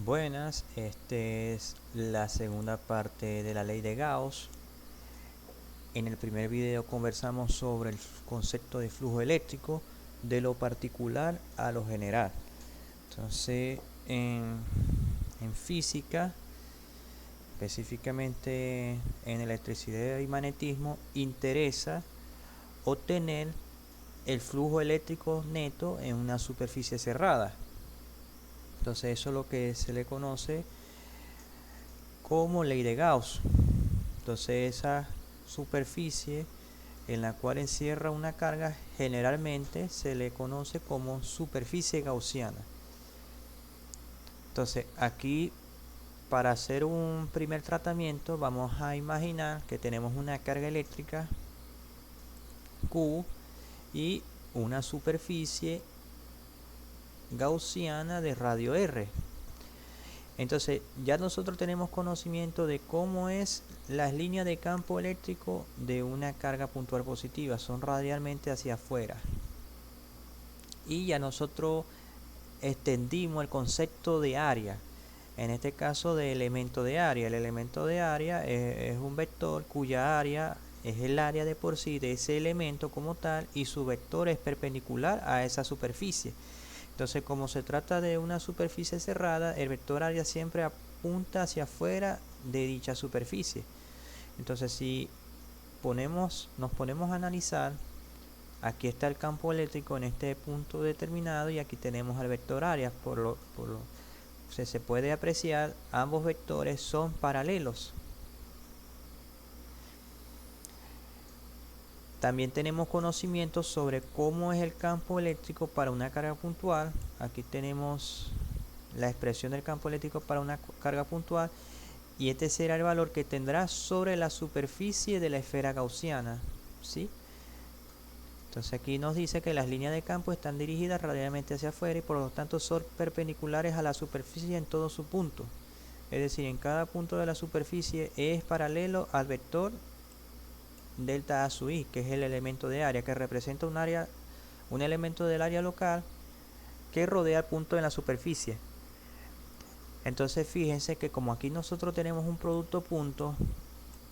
Buenas, esta es la segunda parte de la ley de Gauss. En el primer video conversamos sobre el concepto de flujo eléctrico de lo particular a lo general. Entonces, en física, específicamente en electricidad y magnetismo, interesa obtener el flujo eléctrico neto en una superficie cerrada. Entonces eso es lo que se le conoce como ley de Gauss. Entonces esa superficie en la cual encierra una carga generalmente se le conoce como superficie gaussiana. Entonces aquí, para hacer un primer tratamiento, vamos a imaginar que tenemos una carga eléctrica Q y una superficie gaussiana de radio R. Entonces ya nosotros tenemos conocimiento de cómo es las líneas de campo eléctrico de una carga puntual positiva, son radialmente hacia afuera. Y ya nosotros extendimos el concepto de área, en este caso de elemento de área. El elemento de área es un vector cuya área es el área de por sí de ese elemento como tal, y su vector es perpendicular a esa superficie. Entonces, como se trata de una superficie cerrada, el vector área siempre apunta hacia afuera de dicha superficie. Entonces, si nos ponemos a analizar, aquí está el campo eléctrico en este punto determinado y aquí tenemos el vector área. Se puede apreciar, ambos vectores son paralelos. También tenemos conocimiento sobre cómo es el campo eléctrico para una carga puntual. Aquí tenemos la expresión del campo eléctrico para una carga puntual, y este será el valor que tendrá sobre la superficie de la esfera gaussiana, ¿sí? Entonces aquí nos dice que las líneas de campo están dirigidas radialmente hacia afuera y por lo tanto son perpendiculares a la superficie en todo su punto. Es decir, en cada punto de la superficie es paralelo al vector delta A sub i, que es el elemento de área, que representa un elemento del área local que rodea el punto en la superficie. Entonces fíjense que como aquí nosotros tenemos un producto punto,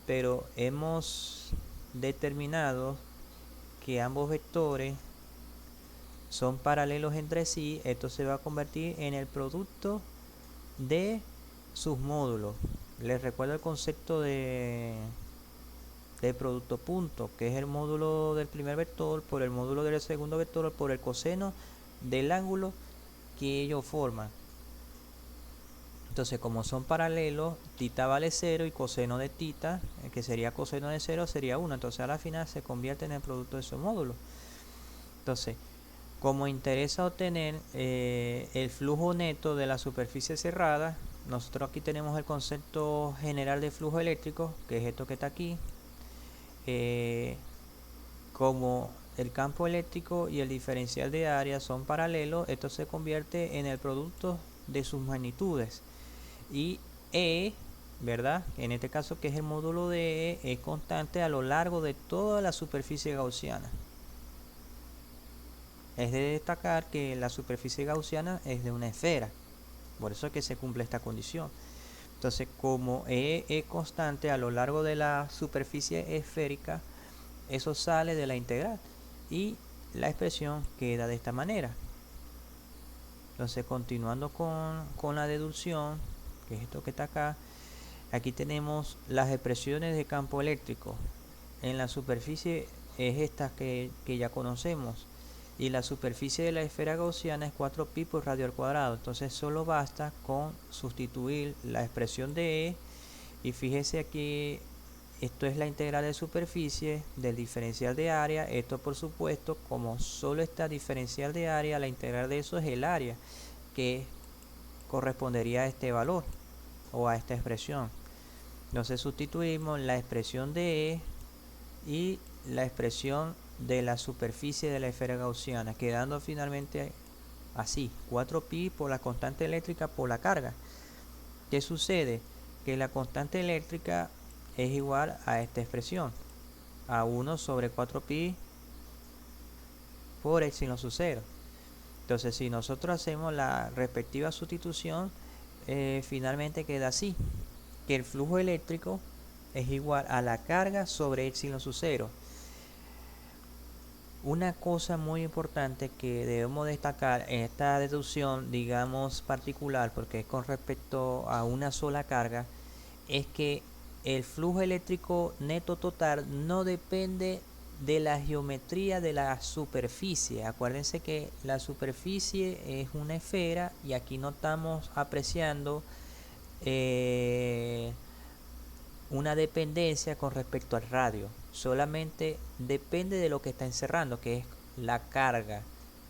pero hemos determinado que ambos vectores son paralelos entre sí, esto se va a convertir en el producto de sus módulos. Les recuerdo el concepto de producto punto, que es el módulo del primer vector por el módulo del segundo vector por el coseno del ángulo que ellos forman. Entonces, como son paralelos, tita vale 0 y coseno de tita, que sería coseno de 0, sería 1. Entonces a la final se convierte en el producto de esos módulos. Entonces, como interesa obtener el flujo neto de la superficie cerrada, nosotros aquí tenemos el concepto general de flujo eléctrico, que es esto que está aquí. Como el campo eléctrico y el diferencial de área son paralelos, esto se convierte en el producto de sus magnitudes. Y E, ¿verdad? En este caso, que es el módulo de E, es constante a lo largo de toda la superficie gaussiana. Es de destacar que la superficie gaussiana es de una esfera, por eso es que se cumple esta condición. Entonces, como E es constante a lo largo de la superficie esférica, eso sale de la integral y la expresión queda de esta manera. Entonces, continuando con la deducción, que es esto que está acá, aquí tenemos las expresiones de campo eléctrico. En la superficie es esta que ya conocemos, y la superficie de la esfera gaussiana es 4pi por radio al cuadrado. Entonces solo basta con sustituir la expresión de E, y fíjese aquí, esto es la integral de superficie del diferencial de área. Esto, por supuesto, como solo está diferencial de área, la integral de eso es el área, que correspondería a este valor o a esta expresión. Entonces sustituimos la expresión de E y la expresión de la superficie de la esfera gaussiana, quedando finalmente así, 4pi por la constante eléctrica por la carga. ¿Qué sucede? Que la constante eléctrica es igual a esta expresión, a 1 sobre 4pi por epsilon sub 0. Entonces, si nosotros hacemos la respectiva sustitución, finalmente queda así, que el flujo eléctrico es igual a la carga sobre epsilon sub 0. Una cosa muy importante que debemos destacar en esta deducción, digamos particular, porque es con respecto a una sola carga, es que el flujo eléctrico neto total no depende de la geometría de la superficie. Acuérdense que la superficie es una esfera y aquí no estamos apreciando una dependencia con respecto al radio. Solamente depende de lo que está encerrando, que es la carga.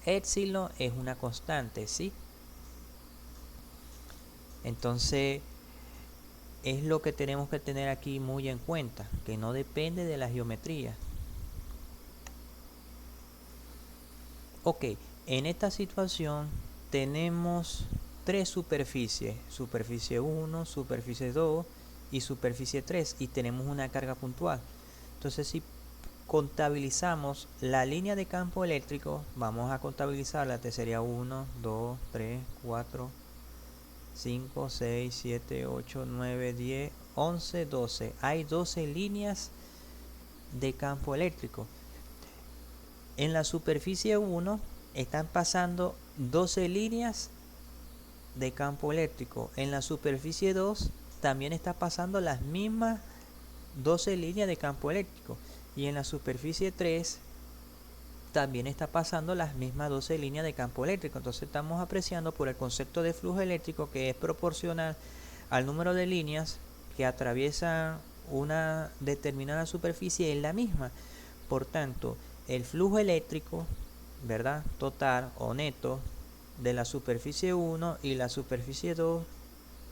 Epsilon es una constante, ¿sí? Entonces es lo que tenemos que tener aquí muy en cuenta, que no depende de la geometría. Ok, en esta situación tenemos tres superficies, superficie 1, superficie 2 y superficie 3, y tenemos una carga puntual. Entonces, si contabilizamos la línea de campo eléctrico, vamos a contabilizarla, que sería 1, 2, 3, 4, 5, 6, 7, 8, 9, 10, 11, 12. Hay 12 líneas de campo eléctrico. En la superficie 1 están pasando 12 líneas de campo eléctrico. En la superficie 2 también está pasando las mismas 12 líneas de campo eléctrico. Y en la superficie 3 también está pasando las mismas 12 líneas de campo eléctrico. Entonces estamos apreciando por el concepto de flujo eléctrico, que es proporcional al número de líneas que atraviesan una determinada superficie, es la misma. Por tanto, el flujo eléctrico, ¿verdad?, total o neto de la superficie 1 y la superficie 2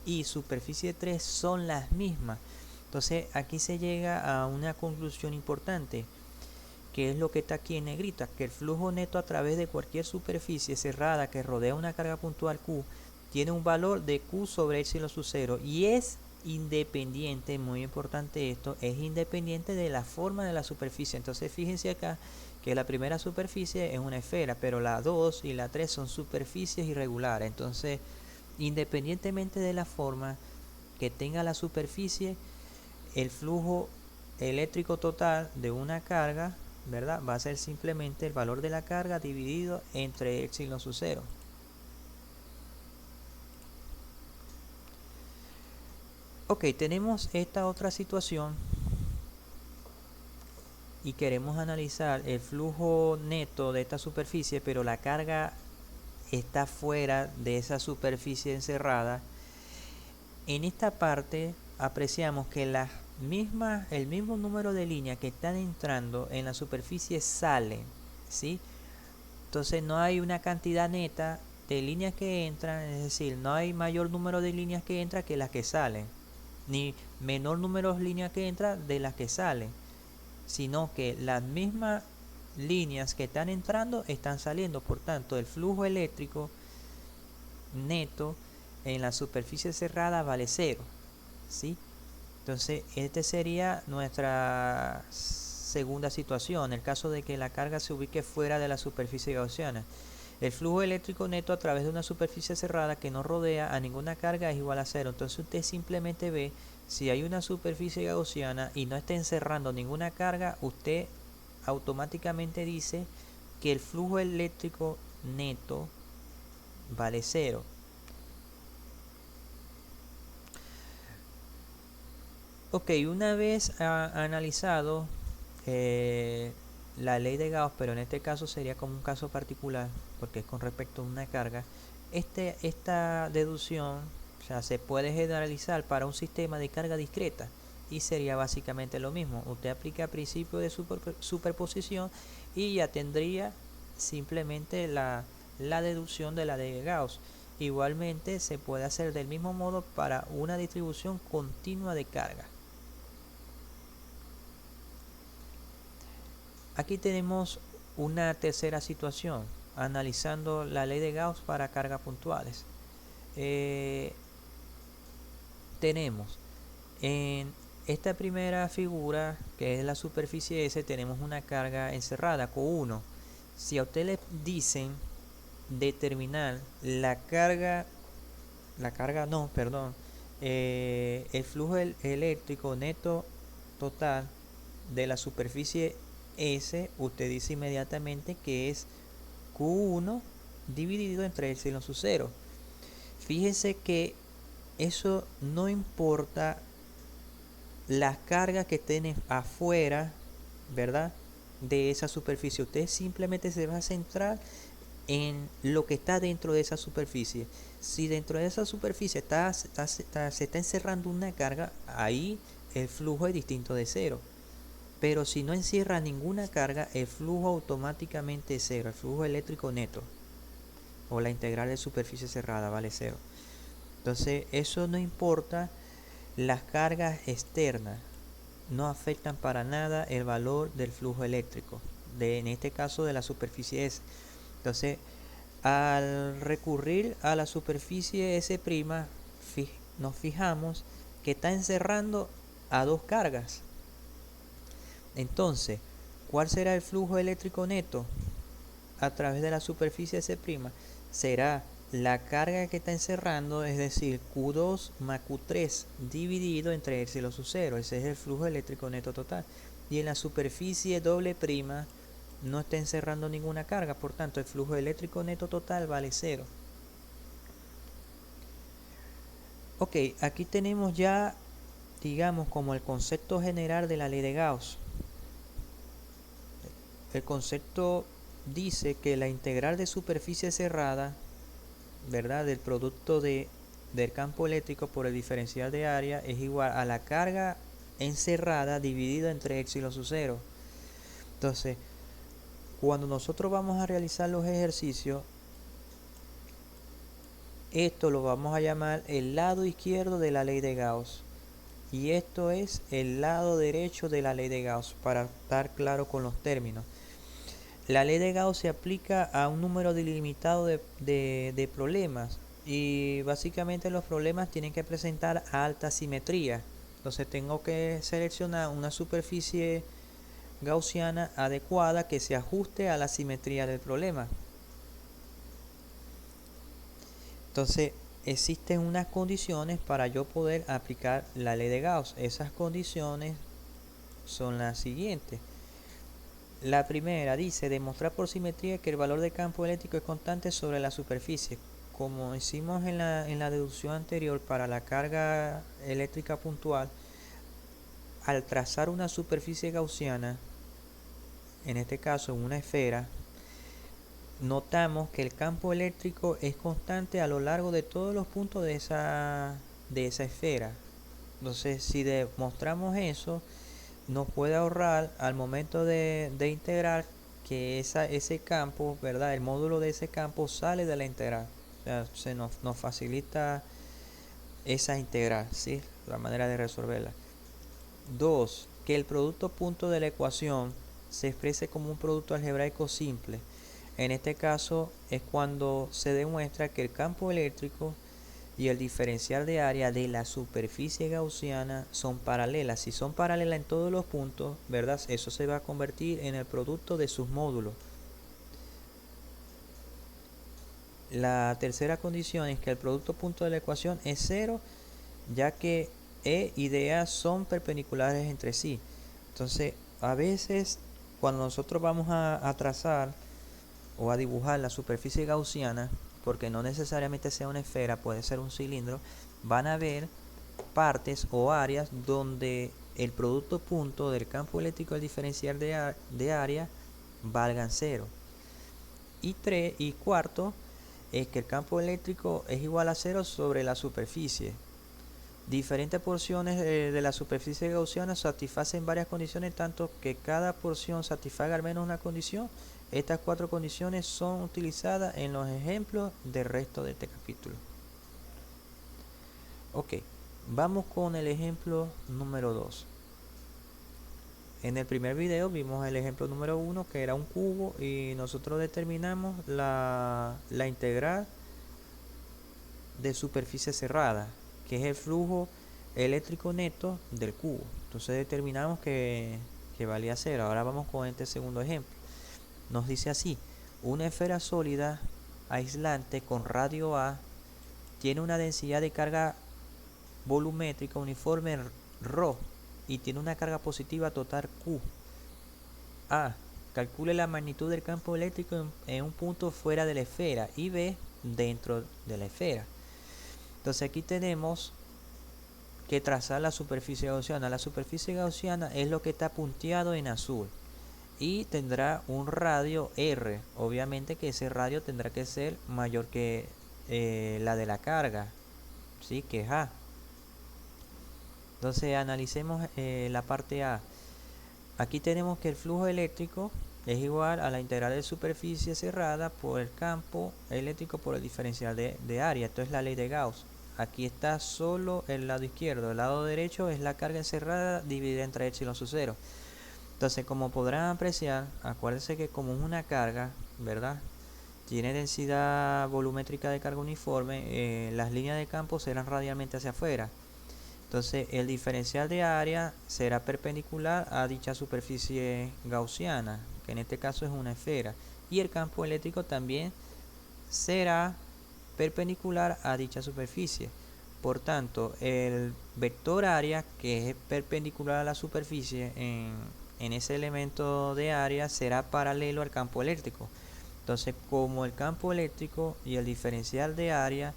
y superficie 3 son las mismas. Entonces aquí se llega a una conclusión importante, que es lo que está aquí en negrita, que el flujo neto a través de cualquier superficie cerrada que rodea una carga puntual Q tiene un valor de Q sobre epsilon sub 0 y es independiente, muy importante esto, es independiente de la forma de la superficie. Entonces fíjense acá que la primera superficie es una esfera, pero la 2 y la 3 son superficies irregulares. Entonces, independientemente de la forma que tenga la superficie, el flujo eléctrico total de una carga, ¿verdad?, va a ser simplemente el valor de la carga dividido entre epsilon sub 0. Ok, tenemos esta otra situación y queremos analizar el flujo neto de esta superficie, pero la carga está fuera de esa superficie encerrada. En esta parte apreciamos que el mismo número de líneas que están entrando en la superficie salen, ¿sí? Entonces no hay una cantidad neta de líneas que entran, es decir, no hay mayor número de líneas que entran que las que salen, ni menor número de líneas que entran de las que salen, sino que las mismas líneas que están entrando están saliendo. Por tanto, el flujo eléctrico neto en la superficie cerrada vale 0, ¿sí? Entonces, esta sería nuestra segunda situación, en el caso de que la carga se ubique fuera de la superficie gaussiana. El flujo eléctrico neto a través de una superficie cerrada que no rodea a ninguna carga es igual a 0. Entonces usted simplemente ve, si hay una superficie gaussiana y no está encerrando ninguna carga, usted automáticamente dice que el flujo eléctrico neto vale 0. Ok, una vez analizado la ley de Gauss, pero en este caso sería como un caso particular, porque es con respecto a una carga, esta deducción, o sea, se puede generalizar para un sistema de carga discreta y sería básicamente lo mismo. Usted aplica principio de superposición y ya tendría simplemente la deducción de la ley de Gauss. Igualmente se puede hacer del mismo modo para una distribución continua de carga. Aquí tenemos una tercera situación, analizando la ley de Gauss para cargas puntuales. Tenemos en esta primera figura, que es la superficie S, tenemos una carga encerrada, Q1. Si a usted le dicen determinar la carga la carga no, perdón, el flujo eléctrico neto total de la superficie S, usted dice inmediatamente que es Q1 dividido entre epsilon sub 0. Fíjese que eso no importa las cargas que estén afuera, ¿verdad? De esa superficie. Usted simplemente se va a centrar en lo que está dentro de esa superficie. Si dentro de esa superficie se está encerrando una carga, ahí el flujo es distinto de cero. Pero si no encierra ninguna carga, el flujo automáticamente es cero. El flujo eléctrico neto o la integral de superficie cerrada vale cero. Entonces eso no importa. Las cargas externas no afectan para nada el valor del flujo eléctrico, en este caso de la superficie S. Entonces, al recurrir a la superficie S', nos fijamos que está encerrando a dos cargas. Entonces, ¿cuál será el flujo eléctrico neto a través de la superficie S'? Será la carga que está encerrando, es decir, Q2 más Q3 dividido entre epsilon sub 0. Ese es el flujo eléctrico neto total. Y en la superficie doble prima no está encerrando ninguna carga, por tanto el flujo eléctrico neto total vale 0. Ok, aquí tenemos ya, digamos, como el concepto general de la ley de Gauss. El concepto dice que la integral de superficie cerrada, ¿verdad?, del producto del campo eléctrico por el diferencial de área es igual a la carga encerrada dividida entre epsilon sub 0. Entonces, cuando nosotros vamos a realizar los ejercicios, esto lo vamos a llamar el lado izquierdo de la ley de Gauss y esto es el lado derecho de la ley de Gauss, para estar claro con los términos. La ley de Gauss se aplica a un número delimitado de problemas y básicamente los problemas tienen que presentar alta simetría. Entonces tengo que seleccionar una superficie gaussiana adecuada que se ajuste a la simetría del problema. Entonces existen unas condiciones para yo poder aplicar la ley de Gauss. Esas condiciones son las siguientes. La primera dice demostrar por simetría que el valor de campo eléctrico es constante sobre la superficie. Como hicimos en la deducción anterior para la carga eléctrica puntual, al trazar una superficie gaussiana, en este caso una esfera, notamos que el campo eléctrico es constante a lo largo de todos los puntos de esa esfera. Entonces, si demostramos eso, nos puede ahorrar al momento de integrar que ese campo, ¿verdad?, el módulo de ese campo sale de la integral. O sea, nos facilita esa integral, ¿sí?, la manera de resolverla. 2. Que el producto punto de la ecuación se exprese como un producto algebraico simple. En este caso es cuando se demuestra que el campo eléctrico y el diferencial de área de la superficie gaussiana son paralelas. Si son paralelas en todos los puntos, ¿verdad?, eso se va a convertir en el producto de sus módulos. La tercera condición es que el producto punto de la ecuación es 0, ya que E y DA son perpendiculares entre sí. Entonces, a veces cuando nosotros vamos a trazar o a dibujar la superficie gaussiana, porque no necesariamente sea una esfera, puede ser un cilindro, van a haber partes o áreas donde el producto punto del campo eléctrico del diferencial de área valgan 0. Y cuarto es que el campo eléctrico es igual a 0 sobre la superficie. Diferentes porciones de la superficie gaussiana satisfacen varias condiciones, tanto que cada porción satisfaga al menos una condición. Estas 4 condiciones son utilizadas en los ejemplos del resto de este capítulo. Ok, vamos con el ejemplo número 2. En el primer video vimos el ejemplo número 1, que era un cubo, y nosotros determinamos la integral de superficie cerrada, que es el flujo eléctrico neto del cubo. Entonces determinamos que valía 0. Ahora vamos con este segundo ejemplo. Nos dice así: una esfera sólida aislante con radio A tiene una densidad de carga volumétrica uniforme ρ y tiene una carga positiva total Q. A. Calcule la magnitud del campo eléctrico en un punto fuera de la esfera y B. Dentro de la esfera. Entonces aquí tenemos que trazar la superficie gaussiana. La superficie gaussiana es lo que está punteado en azul y tendrá un radio R. Obviamente que ese radio tendrá que ser mayor que la de la carga, ¿sí? Que es A. Entonces analicemos la parte A. Aquí tenemos que el flujo eléctrico es igual a la integral de superficie cerrada por el campo eléctrico por el diferencial de área. Esto es la ley de Gauss. Aquí está solo el lado izquierdo. El lado derecho es la carga encerrada dividida entre epsilon sub 0. Entonces, como podrán apreciar, acuérdense que como es una carga, ¿verdad? Tiene densidad volumétrica de carga uniforme, las líneas de campo serán radialmente hacia afuera. Entonces el diferencial de área será perpendicular a dicha superficie gaussiana, que en este caso es una esfera, y el campo eléctrico también será perpendicular a dicha superficie. Por tanto, el vector área, que es perpendicular a la superficie en ese elemento de área, será paralelo al campo eléctrico. Entonces, como el campo eléctrico y el diferencial de área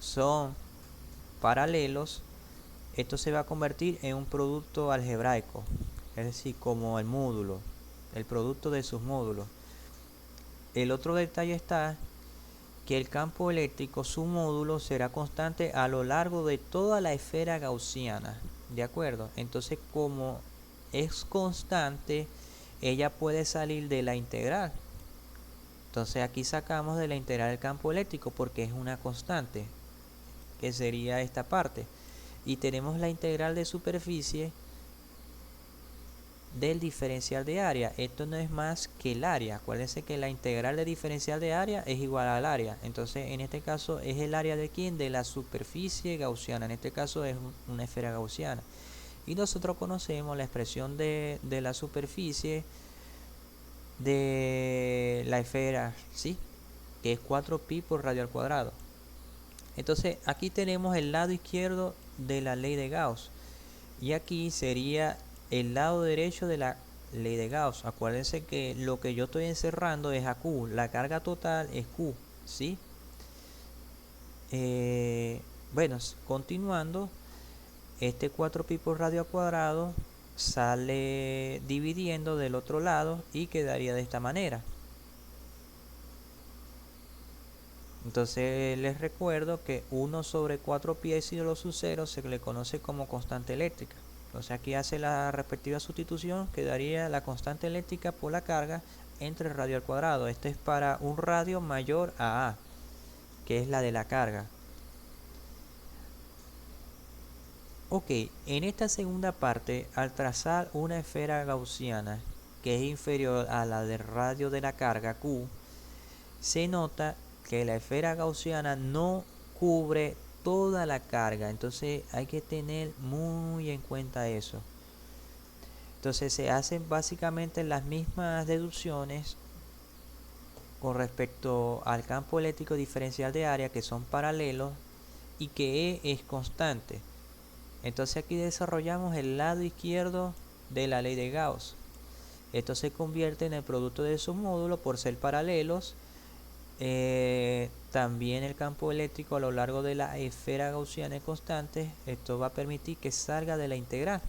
son paralelos, esto se va a convertir en un producto algebraico, es decir, como el módulo, el producto de sus módulos. El otro detalle está que el campo eléctrico, su módulo, será constante a lo largo de toda la esfera gaussiana, ¿de acuerdo? Entonces, como es constante, ella puede salir de la integral. Entonces aquí sacamos de la integral del campo eléctrico porque es una constante, que sería esta parte. Y tenemos la integral de superficie del diferencial de área. Esto no es más que el área. Acuérdense que la integral de diferencial de área es igual al área. Entonces en este caso es el área de ¿quién? De la superficie gaussiana. En este caso es una esfera gaussiana. Y nosotros conocemos la expresión de la superficie de la esfera, ¿sí? Que es 4pi por radio al cuadrado. Entonces aquí tenemos el lado izquierdo de la ley de Gauss y aquí sería el lado derecho de la ley de Gauss. Acuérdense que lo que yo estoy encerrando es a Q, la carga total es Q, ¿sí? Bueno, continuando, este 4pi por radio al cuadrado sale dividiendo del otro lado y quedaría de esta manera. Entonces les recuerdo que 1 sobre 4pi epsilon sub 0 se le conoce como constante eléctrica. Entonces aquí hace la respectiva sustitución, quedaría la constante eléctrica por la carga entre el radio al cuadrado. Esto es para un radio mayor a A, que es la de la carga. Ok, en esta segunda parte, al trazar una esfera gaussiana que es inferior a la del radio de la carga Q, se nota que la esfera gaussiana no cubre toda la carga. Entonces hay que tener muy en cuenta eso. Entonces se hacen básicamente las mismas deducciones con respecto al campo eléctrico diferencial de área, que son paralelos y que E es constante. Entonces aquí desarrollamos el lado izquierdo de la ley de Gauss. Esto se convierte en el producto de sus módulos por ser paralelos. También el campo eléctrico a lo largo de la esfera gaussiana es constante. Esto va a permitir que salga de la integral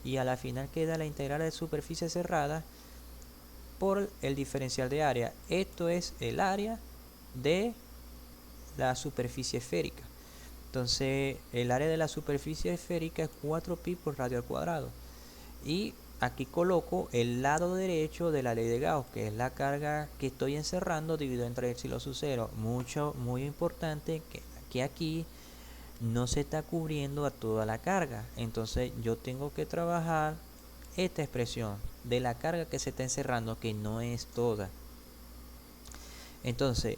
y a la final queda la integral de superficie cerrada por el diferencial de área. Esto es el área de la superficie esférica. Entonces el área de la superficie esférica es 4pi por radio al cuadrado. Y aquí coloco el lado derecho de la ley de Gauss, que es la carga que estoy encerrando dividido entre epsilon sub 0. Muy importante que aquí no se está cubriendo a toda la carga. Entonces yo tengo que trabajar esta expresión de la carga que se está encerrando, que no es toda. Entonces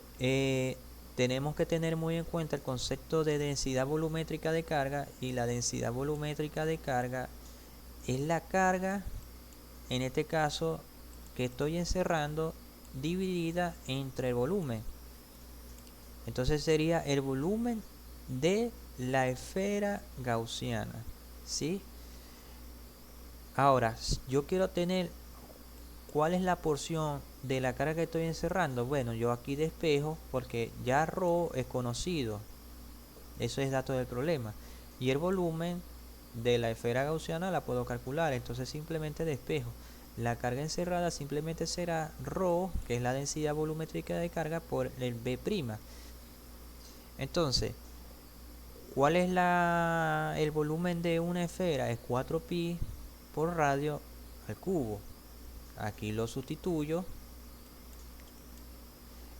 tenemos que tener muy en cuenta el concepto de densidad volumétrica de carga, y la densidad volumétrica de carga es la carga, en este caso, que estoy encerrando dividida entre el volumen. Entonces sería el volumen de la esfera gaussiana, ¿sí? Ahora, yo quiero tener cuál es la porción de la carga que estoy encerrando. Bueno, yo aquí despejo porque ya ρ es conocido. Eso es dato del problema. Y el volumen de la esfera gaussiana la puedo calcular. Entonces simplemente despejo. La carga encerrada simplemente será ρ, que es la densidad volumétrica de carga, por el B'. Entonces, ¿cuál es el volumen de una esfera? Es 4pi por radio al cubo. Aquí lo sustituyo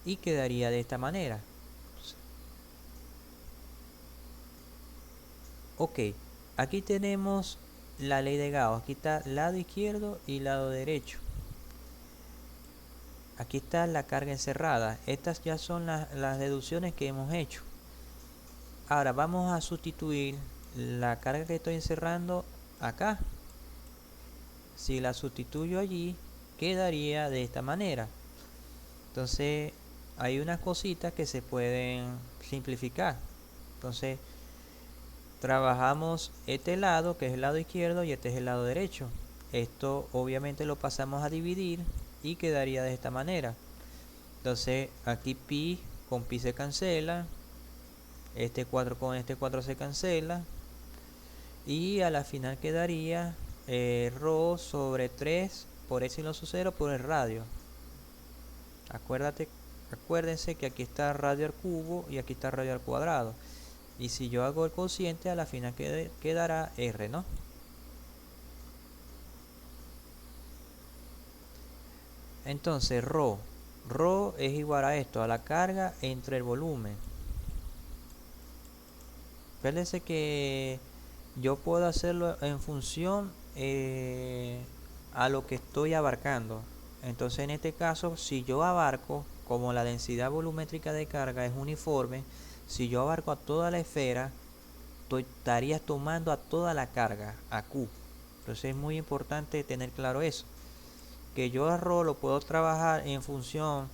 y quedaría de esta manera. Ok, aquí tenemos la ley de Gauss. Aquí está lado izquierdo y lado derecho. Aquí está la carga encerrada. Estas ya son las deducciones que hemos hecho. Ahora vamos a sustituir la carga que estoy encerrando acá. Si la sustituyo allí, quedaría de esta manera. Entonces hay unas cositas que se pueden simplificar. Entonces trabajamos este lado, que es el lado izquierdo, y este es el lado derecho. Esto obviamente lo pasamos a dividir y quedaría de esta manera. Entonces aquí pi con pi se cancela, este 4 con este 4 se cancela, y a la final quedaría ρ sobre 3 por epsilon sub 0 por el radio. Acuérdense que aquí está radio al cubo y aquí está radio al cuadrado. Y si yo hago el cociente, a la final quedará R, ¿no? Entonces ρ es igual a esto, a la carga entre el volumen. Fíjense que yo puedo hacerlo en función a lo que estoy abarcando. Entonces en este caso, si yo abarco, como la densidad volumétrica de carga es uniforme, si yo abarco a toda la esfera, estaría tomando a toda la carga, a Q. Entonces es muy importante tener claro eso, que yo a ρ lo puedo trabajar en función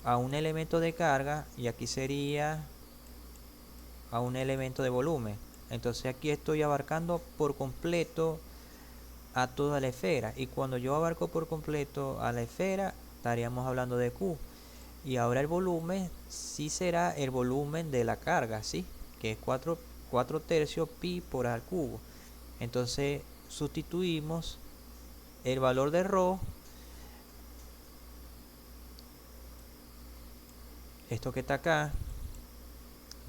a un elemento de carga, y aquí sería a un elemento de volumen. Entonces aquí estoy abarcando por completo a toda la esfera, y cuando yo abarco por completo a la esfera estaríamos hablando de Q. Y ahora el volumen sí será el volumen de la carga, ¿sí? Que es 4 tercios pi por al cubo. Entonces sustituimos el valor de ρ, esto que está acá,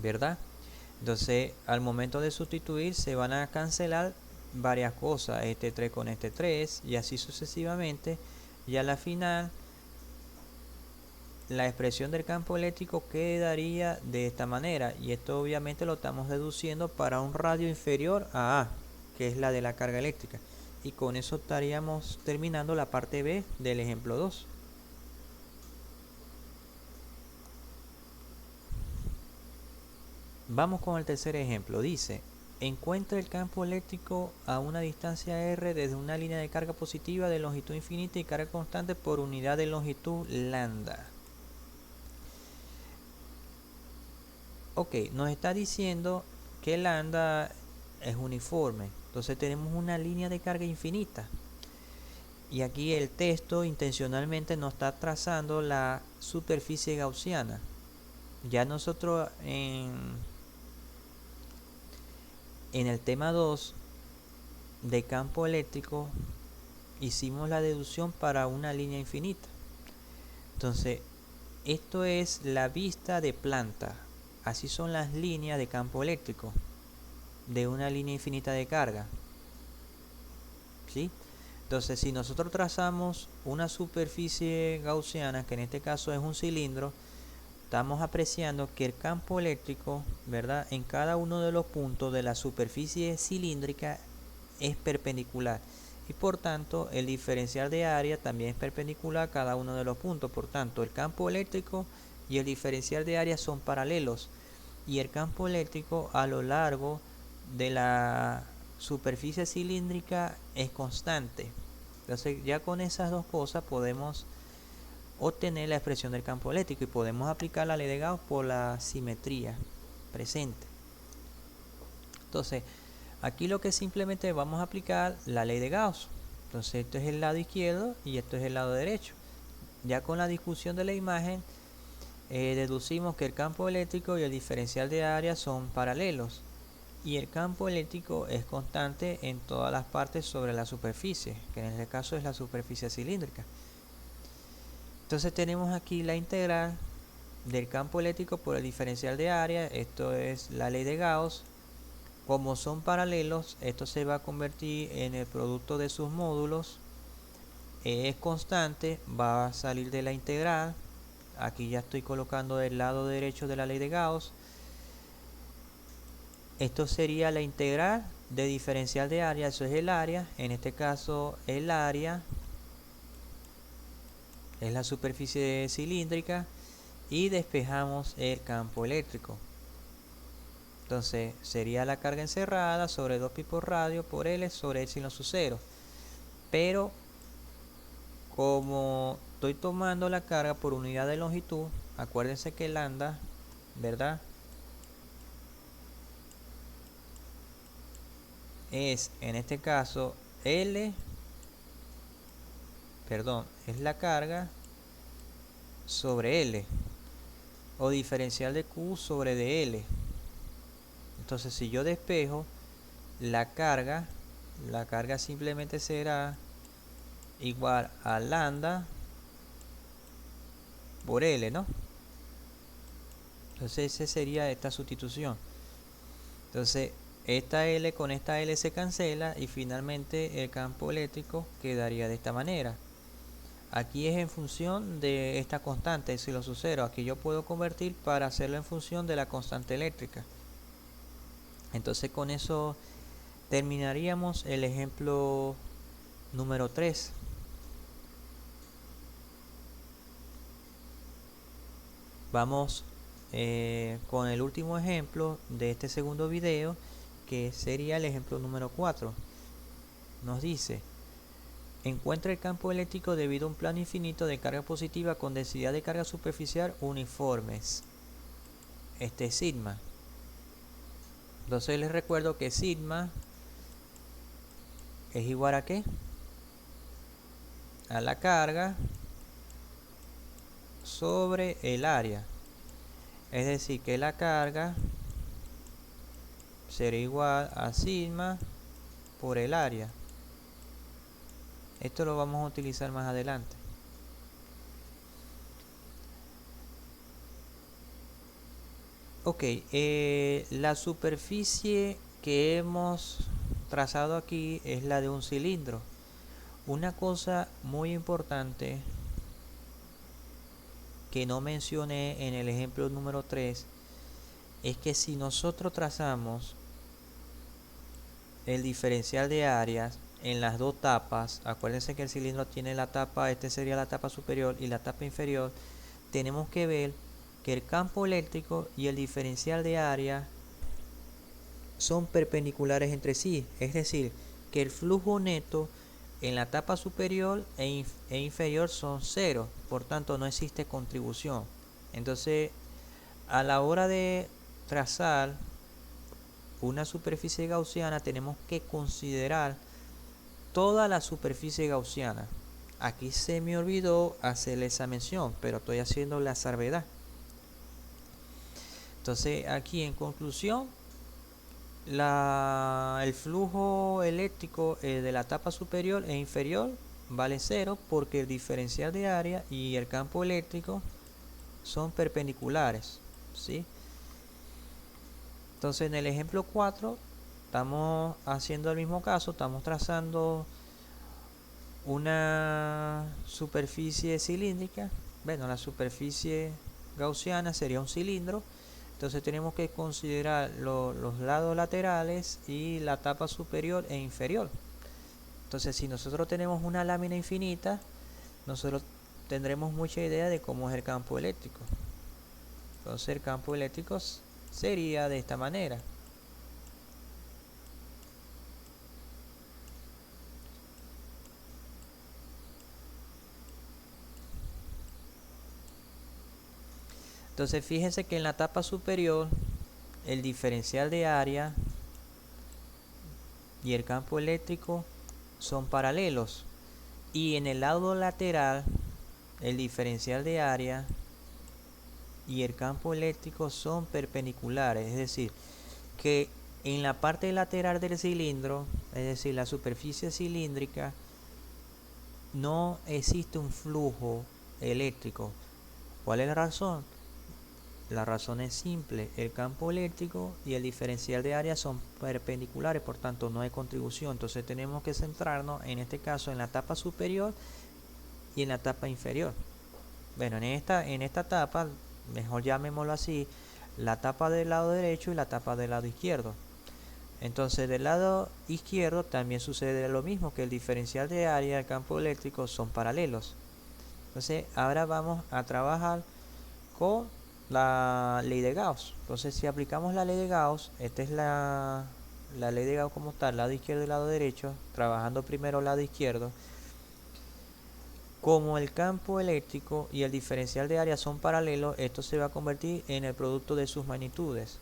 ¿verdad? Entonces al momento de sustituir se van a cancelar varias cosas, este 3 con este 3 y así sucesivamente, y a la final la expresión del campo eléctrico quedaría de esta manera, y esto obviamente lo estamos deduciendo para un radio inferior a A, que es la de la carga eléctrica, y con eso estaríamos terminando la parte B del ejemplo 2. Vamos con el tercer ejemplo. Dice: encuentra el campo eléctrico a una distancia r desde una línea de carga positiva de longitud infinita y carga constante por unidad de longitud lambda. Ok, nos está diciendo que lambda es uniforme. Entonces tenemos una línea de carga infinita. Y aquí el texto intencionalmente nos está trazando la superficie gaussiana. Ya nosotros en el tema 2 de campo eléctrico hicimos la deducción para una línea infinita. Entonces esto es la vista de planta. Así son las líneas de campo eléctrico de una línea infinita de carga, ¿sí? Entonces si nosotros trazamos una superficie gaussiana, que en este caso es un cilindro, estamos apreciando que el campo eléctrico, ¿verdad?, en cada uno de los puntos de la superficie cilíndrica es perpendicular, y por tanto el diferencial de área también es perpendicular a cada uno de los puntos. Por tanto, el campo eléctrico y el diferencial de área son paralelos, y el campo eléctrico a lo largo de la superficie cilíndrica es constante. Entonces ya con esas dos cosas podemos obtener la expresión del campo eléctrico, y podemos aplicar la ley de Gauss por la simetría. presente. Entonces, aquí lo que simplemente vamos a aplicar la ley de Gauss. Entonces, esto es el lado izquierdo y esto es el lado derecho. Ya con la discusión de la imagen, deducimos que el campo eléctrico y el diferencial de área son paralelos. Y el campo eléctrico es constante en todas las partes sobre la superficie, que en este caso es la superficie cilíndrica. Entonces tenemos aquí la integral del campo eléctrico por el diferencial de área. Esto es la ley de Gauss. Como son paralelos, esto se va a convertir en el producto de sus módulos. Es constante, va a salir de la integral. Aquí ya estoy colocando el lado derecho de la ley de Gauss. Esto sería la integral de diferencial de área, eso es el área. En este caso el área es la superficie cilíndrica y despejamos el campo eléctrico. Entonces sería la carga encerrada sobre 2 pi por radio por L sobre epsilon sub 0. Pero como estoy tomando la carga por unidad de longitud, acuérdense que lambda, ¿verdad?, es en este caso L, perdón, es la carga sobre L o diferencial de Q sobre dL. Entonces si yo despejo la carga simplemente será igual a lambda por L, ¿no? Entonces esa sería esta sustitución. Entonces esta L con esta L se cancela y finalmente el campo eléctrico quedaría de esta manera. Aquí es en función de esta constante, epsilon sub 0. Aquí yo puedo convertir para hacerlo en función de la constante eléctrica. Entonces con eso terminaríamos el ejemplo número 3. Vamos con el último ejemplo de este segundo video, que sería el ejemplo número 4. Nos dice: encuentra el campo eléctrico debido a un plano infinito de carga positiva con densidad de carga superficial uniformes. Este es sigma. Entonces les recuerdo que sigma es igual a ¿qué? A la carga sobre el área. Es decir, que la carga será igual a sigma por el área. Esto lo vamos a utilizar más adelante. Ok, la superficie que hemos trazado aquí es la de un cilindro. Una cosa muy importante que no mencioné en el ejemplo número 3 es que si nosotros trazamos el diferencial de áreas en las dos tapas, acuérdense que el cilindro tiene la tapa, este sería la tapa superior y la tapa inferior, tenemos que ver que el campo eléctrico y el diferencial de área son perpendiculares entre sí, es decir, que el flujo neto en la tapa superior e inferior son cero, por tanto no existe contribución. Entonces, a la hora de trazar una superficie gaussiana tenemos que considerar toda la superficie gaussiana. Aquí se me olvidó hacerle esa mención, pero estoy haciendo la salvedad. Entonces aquí en conclusión, el flujo eléctrico de la tapa superior e inferior vale 0 porque el diferencial de área y el campo eléctrico son perpendiculares, ¿sí? Entonces en el ejemplo 4 estamos haciendo el mismo caso, estamos trazando una superficie cilíndrica. Bueno, la superficie gaussiana sería un cilindro. Entonces tenemos que considerar los lados laterales y la tapa superior e inferior. Entonces si nosotros tenemos una lámina infinita, nosotros tendremos mucha idea de cómo es el campo eléctrico. Entonces el campo eléctrico sería de esta manera. Entonces fíjense que en la tapa superior el diferencial de área y el campo eléctrico son paralelos, y en el lado lateral el diferencial de área y el campo eléctrico son perpendiculares, es decir, que en la parte lateral del cilindro, es decir, la superficie cilíndrica, no existe un flujo eléctrico. ¿Cuál es la razón? La razón es simple: el campo eléctrico y el diferencial de área son perpendiculares, por tanto no hay contribución. Entonces tenemos que centrarnos en este caso en la tapa superior y en la tapa inferior. Bueno, en esta tapa, mejor llamémoslo así, la tapa del lado derecho y la tapa del lado izquierdo. Entonces del lado izquierdo también sucede lo mismo, que el diferencial de área y el campo eléctrico son paralelos. Entonces ahora vamos a trabajar con la ley de Gauss. Entonces si aplicamos la ley de Gauss, esta es la ley de Gauss como tal, lado izquierdo y lado derecho, trabajando primero lado izquierdo. Como el campo eléctrico y el diferencial de área son paralelos, esto se va a convertir en el producto de sus magnitudes.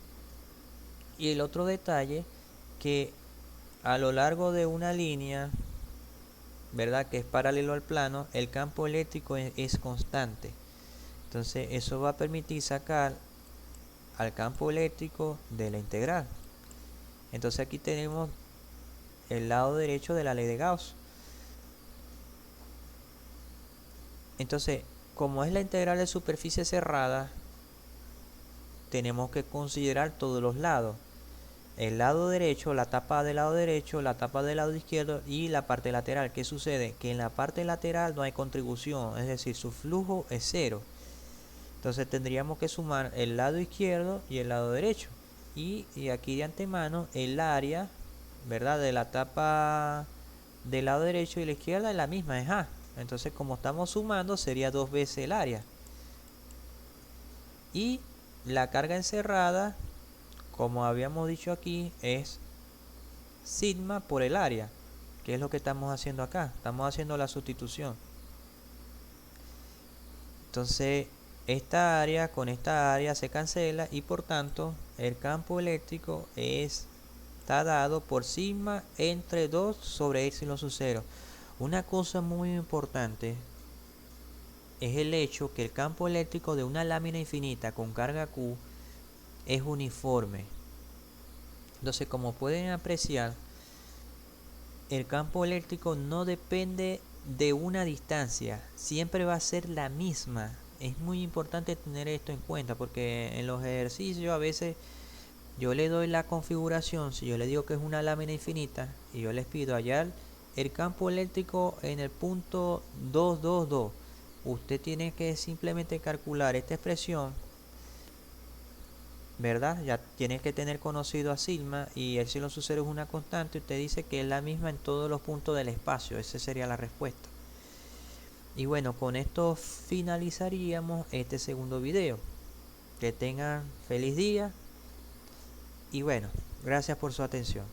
Y el otro detalle, que a lo largo de una línea, ¿verdad?, que es paralelo al plano, el campo eléctrico es constante. Entonces eso va a permitir sacar al campo eléctrico de la integral. Entonces aquí tenemos el lado derecho de la ley de Gauss. Entonces, como es la integral de superficie cerrada, tenemos que considerar todos los lados: el lado derecho, la tapa del lado derecho, la tapa del lado izquierdo y la parte lateral. ¿Qué sucede? Que en la parte lateral no hay contribución, es decir, su flujo es cero. Entonces tendríamos que sumar el lado izquierdo y el lado derecho. Y aquí de antemano el área, ¿verdad?, de la tapa del lado derecho y la izquierda es la misma, es A. Entonces, como estamos sumando, sería 2 veces el área. Y la carga encerrada, como habíamos dicho aquí, es sigma por el área, que es lo que estamos haciendo acá. Estamos haciendo la sustitución. Entonces esta área con esta área se cancela y por tanto el campo eléctrico está dado por sigma entre 2 sobre epsilon sub 0. Una cosa muy importante es el hecho que el campo eléctrico de una lámina infinita con carga Q es uniforme. Entonces, como pueden apreciar, el campo eléctrico no depende de una distancia, siempre va a ser la misma. Es muy importante tener esto en cuenta, porque en los ejercicios a veces yo le doy la configuración, si yo le digo que es una lámina infinita y yo les pido hallar el campo eléctrico en el punto 222, usted tiene que simplemente calcular esta expresión, ¿verdad? Ya tiene que tener conocido a sigma, y epsilon sub 0 es una constante. Usted dice que es la misma en todos los puntos del espacio. Esa sería la respuesta. Y bueno, con esto finalizaríamos este segundo video. Que tengan feliz día y bueno, gracias por su atención.